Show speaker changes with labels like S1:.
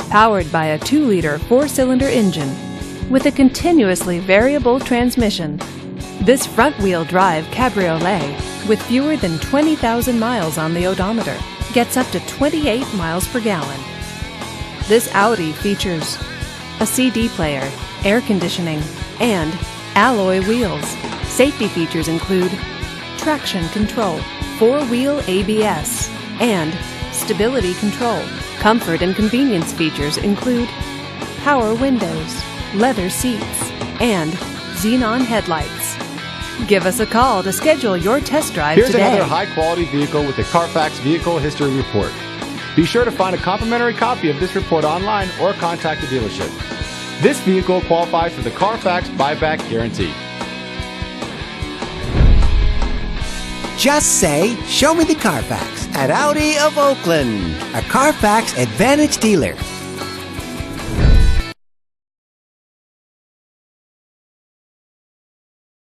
S1: Powered by a 2-liter 4-cylinder engine with a continuously variable transmission, this front-wheel drive cabriolet with fewer than 20,000 miles on the odometer gets up to 28 miles per gallon. This Audi features a CD player, air conditioning, and alloy wheels. Safety features include traction control, 4-wheel ABS, and stability control. Comfort and convenience features include power windows, leather seats, and xenon headlights. Give us a call to schedule your test drive
S2: Here's
S1: today.
S2: another high-quality vehicle with a Carfax Vehicle History Report. Be sure to find a complimentary copy of this report online or contact the dealership. This vehicle qualifies for the Carfax Buyback Guarantee.
S3: Just say, "Show me the Carfax" at Audi of Oakland, a Carfax Advantage dealer.